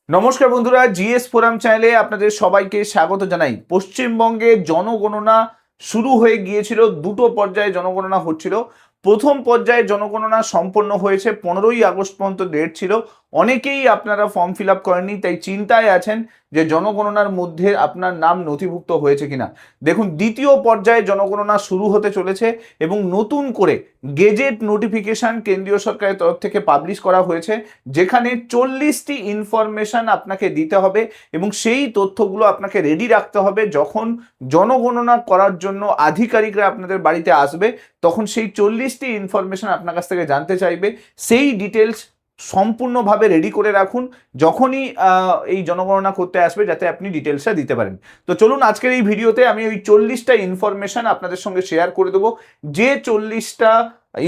নমস্কার বন্ধুরা, GS forum চ্যানেলে আপনাদের সবাইকে স্বাগত জানাই। পশ্চিমবঙ্গে জনগণনা শুরু হয়ে গিয়েছিল। দুটো পর্যায়ে জনগণনা হচ্ছিল। প্রথম পর্যায়ে জনগণনা সম্পন্ন হয়েছে, 15ই আগস্ট পর্যন্ত ডেট ছিল। অনেকেই আপনারা ফর্ম ফিল আপ করেননি, তাই চিন্তায় আছেন যে জনগণনার মধ্যে আপনার নাম নথিভুক্ত হয়েছে কিনা। দেখুন, দ্বিতীয় পর্যায়ে জনগণনা শুরু হতে চলেছে এবং নতুন করে গেজেট নোটিফিকেশন কেন্দ্রীয় সরকারের তরফ থেকে পাবলিশ করা হয়েছে, যেখানে 40টি ইনফরমেশন আপনাকে দিতে হবে এবং সেই তথ্যগুলো আপনাকে রেডি রাখতে হবে। যখন জনগণনা করার জন্য আধিকারিকরা আপনাদের বাড়িতে আসবে, তখন সেই 40টি ইনফরমেশন আপনার কাছ থেকে জানতে চাইবে। সেই ডিটেলস সম্পূর্ণভাবে রেডি করে রাখুন, যখনই এই জনগণনা করতে আসবে, যাতে আপনি ডিটেলসটা দিতে পারেন। তো চলুন, আজকের এই ভিডিওতে আমি ওই 40টা ইনফরমেশন আপনাদের সঙ্গে শেয়ার করে দেবো। যে 40টা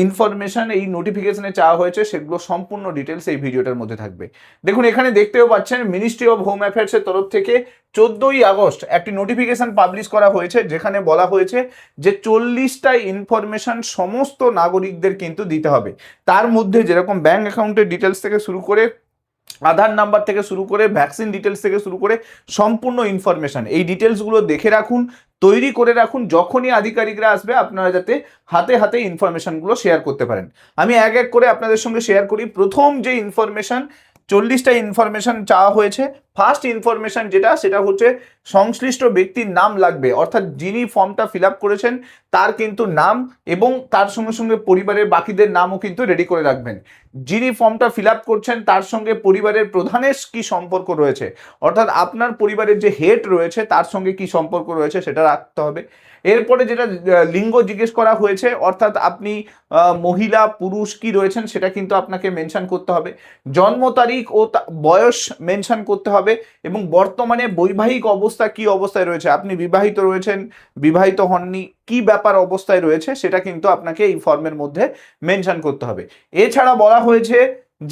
ইনফরমেশন এই নোটিফিকেশনে চাওয়া হয়েছে, সেগুলো সম্পূর্ণ ডিটেলস এই ভিডিওটার মধ্যে থাকবে। দেখুন, এখানে দেখতেও পাচ্ছেন, মিনিস্ট্রি অফ হোম অ্যাফেয়ার্সের তরফ থেকে 14ই আগস্ট একটি নোটিফিকেশন পাবলিশ করা হয়েছে, যেখানে বলা হয়েছে যে 40টা ইনফরমেশন সমস্ত নাগরিকদের কিন্তু দিতে হবে। তার মধ্যে যেরকম ব্যাংক অ্যাকাউন্টের ডিটেলস থেকে শুরু করে, আধার নাম্বার থেকে শুরু করে, ভ্যাকসিন ডিটেলস থেকে শুরু করে সম্পূর্ণ ইনফরমেশন, এই ডিটেলসগুলো দেখে রাখুন, তৈরি করে রাখুন। যখনই আধিকারিকরা আসবে, আপনারা যাতে হাতে হাতে ইনফরমেশনগুলো শেয়ার করতে পারেন। আমি এক এক করে আপনাদের সঙ্গে শেয়ার করি। প্রথম যে ইনফরমেশন, 40টা ইনফরমেশন চাওয়া হয়েছে। ফার্স্ট ইনফরমেশন যেটা, সেটা হচ্ছে সংশ্লিষ্ট ব্যক্তির নাম লাগবে, অর্থাৎ যিনি ফর্মটা ফিল আপ করেছেন তার কিন্তু নাম, এবং তার সঙ্গে সঙ্গে পরিবারের বাকিদের নামও কিন্তু রেডি করে রাখবেন। যিনি ফর্মটা ফিল আপ করছেন তার সঙ্গে পরিবারের প্রধানের কি সম্পর্ক রয়েছে, অর্থাৎ আপনার পরিবারের যে হেড রয়েছে তার সঙ্গে কি সম্পর্ক রয়েছে, সেটা রাখতে হবে। এরপরে যেটা লিঙ্গ জিজ্ঞেস করা হয়েছে, অর্থাৎ আপনি মহিলা পুরুষ কি রয়েছেন, সেটা কিন্তু আপনাকে মেনশন করতে হবে। জন্ম তারিখ ও বয়স মেনশন করতে হবে, এবং বর্তমানে বৈবাহিক অবস্থা কি অবস্থায় রয়েছে, আপনি বিবাহিত রয়েছেন, বিবাহিত হননি, কি ব্যাপার অবস্থায় রয়েছে, সেটা কিন্তু আপনাকে এই ফর্মের মধ্যে মেনশন করতে হবে। এছাড়া বলা হয়েছে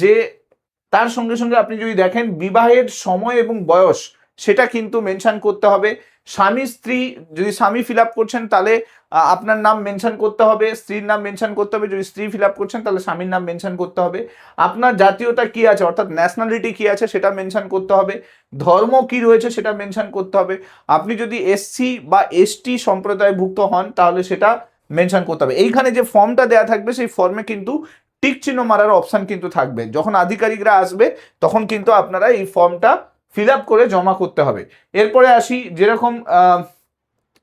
যে তার সঙ্গে সঙ্গে আপনি যদি দেখেন, বিবাহের সময় এবং বয়স সেটা কিন্তু মেনশন করতে হবে। স্বামী স্ত্রী, যদি স্বামী ফিল আপ করছেন তাহলে আপনার নাম মেনশন করতে হবে, স্ত্রীর নাম মেনশন করতে হবে। যদি স্ত্রী ফিল আপ করছেন তাহলে স্বামীর নাম মেনশন করতে হবে। আপনার জাতীয়তা কি আছে, অর্থাৎ ন্যাশনালিটি কি আছে, সেটা মেনশন করতে হবে। ধর্ম কি রয়েছে সেটা মেনশন করতে হবে। আপনি যদি এসসি বা এসটি সম্প্রদায়ভুক্ত হন তাহলে সেটা মেনশন করতে হবে। এইখানে যে ফর্মটা দেওয়া থাকবে, সেই ফর্মে কিন্তু টিক চিহ্ন মারার অপশান কিন্তু থাকবে। যখন আধিকারিকরা আসবে, তখন কিন্তু আপনারা এই ফর্মটা ফিল আপ করে জমা করতে হবে। এরপরে আসি, যেরকম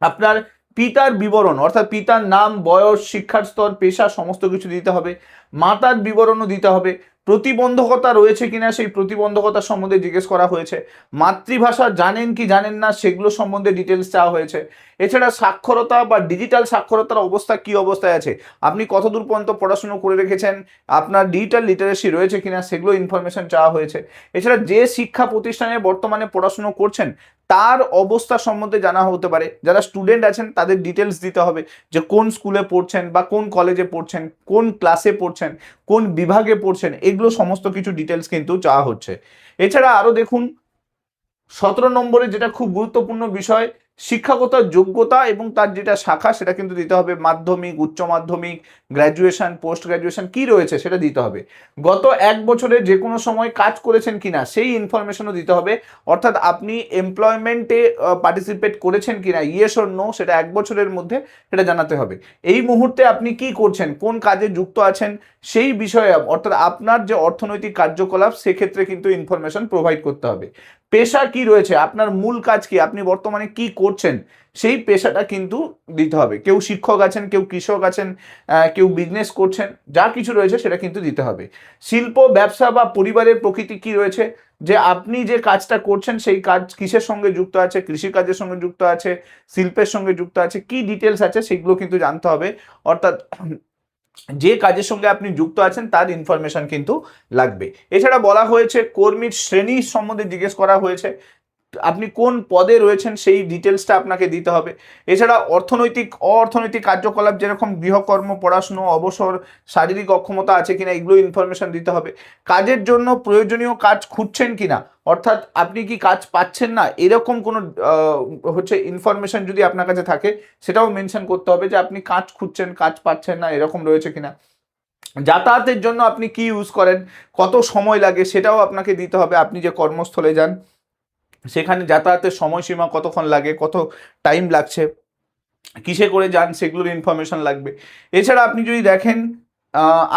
আপনার পিতার বিবরণ, অর্থাৎ পিতার নাম, বয়স, শিক্ষার স্তর, পেশা সমস্ত কিছু দিতে হবে। মাতার বিবরণও দিতে হবে। প্রতিবন্ধকতা রয়েছে কিনা, সেই প্রতিবন্ধকতার সম্বন্ধে জিজ্ঞেস করা হয়েছে। মাতৃভাষা জানেন কি জানেন না, সেগুলো সম্বন্ধে ডিটেলস চাওয়া হয়েছে। এছাড়া সাক্ষরতা বা ডিজিটাল সাক্ষরতার অবস্থা কি অবস্থায় আছে, আপনি কতদূর পর্যন্ত পড়াশুনো করে রেখেছেন, আপনার ডিজিটাল লিটারেসি রয়েছে কিনা, সেগুলো ইনফরমেশন চাওয়া হয়েছে। এছাড়া যে শিক্ষা প্রতিষ্ঠানে বর্তমানে পড়াশুনো করছেন তার অবস্থা সম্বন্ধে জানা হতে পারে। যারা স্টুডেন্ট আছেন তাদের ডিটেলস দিতে হবে, যে কোন স্কুলে পড়ছেন বা কোন কলেজে পড়ছেন, কোন ক্লাসে পড়ছেন, কোন বিভাগে পড়ছেন, এগুলো সমস্ত কিছু ডিটেলস কিন্তু চাওয়া হচ্ছে। এছাড়া আরও দেখুন, 17 নম্বরে যেটা খুব গুরুত্বপূর্ণ বিষয়, শিক্ষাগত যোগ্যতা এবং তার যেটা শাখা, সেটা কিন্তু দিতে হবে। মাধ্যমিক, উচ্চ মাধ্যমিক, গ্র্যাজুয়েশন, পোস্ট গ্র্যাজুয়েশন কি রয়েছে সেটা দিতে হবে। গত 1 বছরে যে কোনো সময় কাজ করেছেন কিনা, সেই ইনফরমেশনও দিতে হবে। অর্থাৎ আপনি এমপ্লয়মেন্টে পার্টিসিপেট করেছেন কিনা, ইয়েস অর নো, সেটা 1 বছরের মধ্যে সেটা জানাতে হবে। এই মুহূর্তে আপনি কি করছেন, কোন কাজে যুক্ত আছেন, সেই বিষয়ে, অর্থাৎ আপনার যে অর্থনৈতিক কার্যকলাপ, সেক্ষেত্রে কিন্তু ইনফরমেশন প্রোভাইড করতে হবে। পেশা কি রয়েছে, আপনার মূল কাজ কি, আপনি বর্তমানে কি করছেন, সেই পেশাটা কিন্তু দিতে হবে। কেউ শিক্ষক আছেন, কেউ কৃষক আছেন, কেউ বিজনেস করছেন, যা কিছু রয়েছে সেটা কিন্তু দিতে হবে। শিল্প, ব্যবসা বা পরিবারের প্রকৃতি কি রয়েছে, যে আপনি যে কাজটা করছেন সেই কাজ কিসের সঙ্গে যুক্ত আছে, কৃষিকাজের সঙ্গে যুক্ত আছে, শিল্পের সঙ্গে যুক্ত আছে, কি ডিটেলস আছে সেগুলো কিন্তু জানতে হবে। অর্থাৎ যে কাজের সঙ্গে আপনি যুক্ত আছেন তার ইনফরমেশন কিন্তু লাগবে। এছাড়া বলা হয়েছে, কর্মীর শ্রেণী সম্বন্ধে জিজ্ঞেস করা হয়েছে, আপনি কোন পদে রয়েছেন সেই ডিটেলসটা আপনাকে দিতে হবে। এছাড়া অর্থনৈতিক অর্থনৈতিক কার্যকলাপ, যেরকম গৃহকর্ম, পড়াশুনো, অবসর, শারীরিক অক্ষমতা আছে কিনা, এগুলো ইনফরমেশন দিতে হবে। কাজের জন্য প্রয়োজনীয় কাজ খুঁজছেন কিনা, অর্থাৎ আপনি কি কাজ পাচ্ছেন না, এরকম কোনো ইনফরমেশন যদি আপনার কাছে থাকে, সেটাও মেনশন করতে হবে, যে আপনি কাজ খুঁজছেন, কাজ পাচ্ছেন না, এরকম রয়েছে কিনা। যাতায়াতের জন্য আপনি কি ইউজ করেন, কত সময় লাগে সেটাও আপনাকে দিতে হবে। আপনি যে কর্মস্থলে যান সেখানে যাতায়াতের সময়সীমা কতক্ষণ লাগে, কত টাইম লাগছে, কিসে করে যান সেগুলোর ইনফরমেশন লাগবে। এছাড়া আপনি যদি দেখেন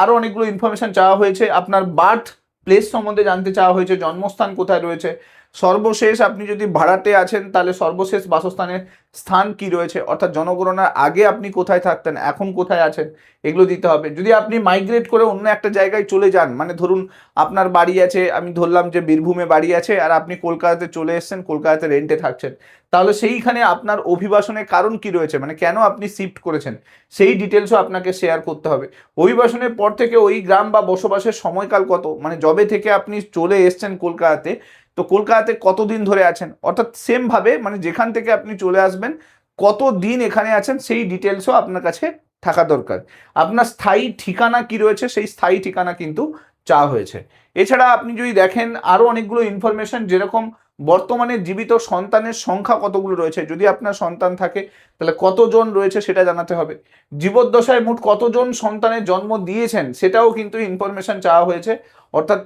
আরও অনেকগুলো ইনফরমেশন চাওয়া হয়েছে। আপনার বার্থ প্লেস সম্বন্ধে জানতে চাওয়া হয়েছে, জন্মস্থান কোথায় রয়েছে। সর্বশেষ আপনি যদি ভাড়াটে আছেন তাহলে সর্বশেষ বাসস্থানের স্থান কি রয়েছে, অর্থাৎ জনগণনার আগে আপনি কোথায় থাকতেন, এখন কোথায় আছেন, এগুলো দিতে হবে। যদি আপনি মাইগ্রেট করে অন্য একটা জায়গায় চলে যান, মানে ধরুন আপনার বাড়ি আছে, আমি ধরলাম যে বীরভূমে বাড়ি আছে, আর আপনি কলকাতাতে চলে এসেছেন, কলকাতাতে রেন্টে থাকছেন, তাহলে সেইখানে আপনার অভিবাসনের কারণ কি রয়েছে, মানে কেন আপনি শিফট করেছেন, সেই ডিটেলসও আপনাকে শেয়ার করতে হবে। অভিবাসনের পর থেকে ওই গ্রাম বা বসবাসের সময়কাল কত, মানে জবে থেকে আপনি চলে এসছেন কলকাতাতে, তো কলকাতাতে কতদিন ধরে আছেন, অর্থাৎ সেমভাবে মানে যেখান থেকে আপনি চলে আসবেন কত দিন এখানে আছেন সেই ডিটেলসও আপনার কাছে থাকা দরকার। আপনার স্থায়ী ঠিকানা কি রয়েছে সেই স্থায়ী ঠিকানা কিন্তু চাওয়া হয়েছে। এছাড়া আপনি যদি দেখেন আরও অনেকগুলো ইনফরমেশন, যেরকম বর্তমানে জীবিত সন্তানের সংখ্যা কতগুলো রয়েছে, যদি আপনার সন্তান থাকে তাহলে কতজন রয়েছে সেটা জানাতে হবে। জীবদ্দশায় মোট কতজন সন্তানের জন্ম দিয়েছেন সেটাও কিন্তু ইনফরমেশন চাওয়া হয়েছে, অর্থাৎ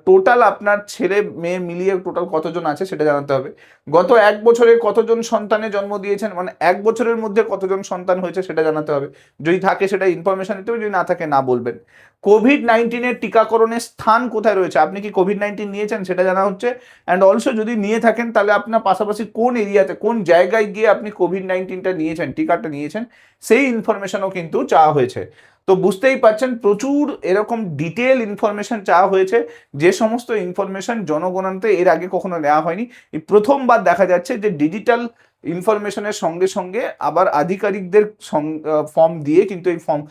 টোটাল আপনার ছেলে মেয়ে মিলিয়ে টোটাল কতজন আছে সেটা জানাতে হবে। গত 1 বছরে কতজন সন্তানের জন্ম দিয়েছেন, মানে 1 বছরের মধ্যে কতজন সন্তান হয়েছে সেটা জানাতে হবে। যদি থাকে সেটা ইনফরমেশন দিতে হবে, যদি না থাকে না বলবেন। কোভিড-19 টিকাকরণের স্থান কোথায় রয়েছে, আপনি কি কোভিড-19 নিয়েছেন সেটা জানা হচ্ছে। অ্যান্ড অলসো যদি নিয়ে থাকেন তাহলে আপনার পাশাপাশি কোন এরিয়াতে, কোন জায়গায় গিয়ে আপনি কোভিড-19টা নিয়েছেন, টিকাটা নিয়েছেন, সেই ইনফরমেশনও কিন্তু চাওয়া হয়েছে। তো বুঝতেই পারছেন প্রচুর এরকম ডিটেল ইনফরমেশন চাওয়া হয়েছে, যে সমস্ত ইনফরমেশন জনগণনাতে এর আগে কখনো নেওয়া হয়নি। এই প্রথমবার দেখা যাচ্ছে যে ডিজিটাল ইনফরমেশনের সঙ্গে সঙ্গে আবার আধিকারিকদের ফর্ম দিয়ে কিন্তু এই ফর্ম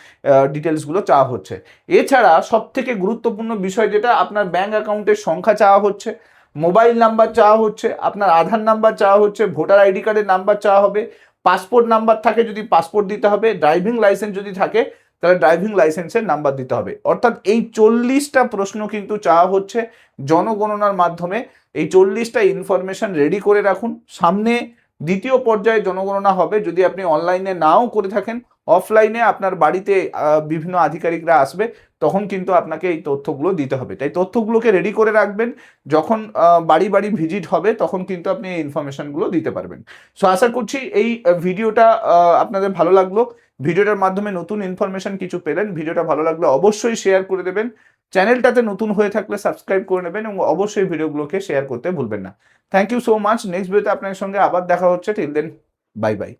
ডিটেলসগুলো চাওয়া হচ্ছে। এছাড়া সব থেকে গুরুত্বপূর্ণ বিষয় যেটা, আপনার ব্যাঙ্ক অ্যাকাউন্টের সংখ্যা চাওয়া হচ্ছে, মোবাইল নাম্বার চাওয়া হচ্ছে, আপনার আধার নাম্বার চাওয়া হচ্ছে, ভোটার আইডি কার্ডের নাম্বার চাওয়া হবে, পাসপোর্ট নাম্বার থাকে যদি পাসপোর্ট দিতে হবে, ড্রাইভিং লাইসেন্স যদি থাকে তাহলে ড্রাইভিং লাইসেন্সের নাম্বার দিতে হবে। অর্থাৎ এই 40টা প্রশ্ন কিন্তু চাওয়া হচ্ছে জনগণনার মাধ্যমে। এই 40টা ইনফরমেশন রেডি করে রাখুন, সামনে দ্বিতীয় পর্যায়ে জনগণনা হবে। যদি আপনি অনলাইনে নাও করে থাকেন, অফলাইনে আপনার বাড়িতে বিভিন্ন আধিকারিকরা আসবে, তখন কিন্তু আপনাকে এই তথ্যগুলো দিতে হবে। তাই তথ্যগুলোকে রেডি করে রাখবেন, যখন বাড়ি বাড়ি ভিজিট হবে তখন কিন্তু আপনি এই ইনফরমেশনগুলো দিতে পারবেন। সো আশা করছি এই ভিডিওটা আপনাদের ভালো লাগলো। ভিডিওটার মাধ্যমে নতুন ইনফরমেশন কিছু পেলেন। ভিডিওটা ভালো লাগলে অবশ্যই শেয়ার করে দেবেন। চ্যানেলটাতে নতুন হয়ে থাকলে সাবস্ক্রাইব করে নেবেন এবং অবশ্যই ভিডিওগুলোকে শেয়ার করতে ভুলবেন না। Thank you so much. Next ভিডিওতে আপনার সঙ্গে আবার দেখা হচ্ছে। Till then, bye by.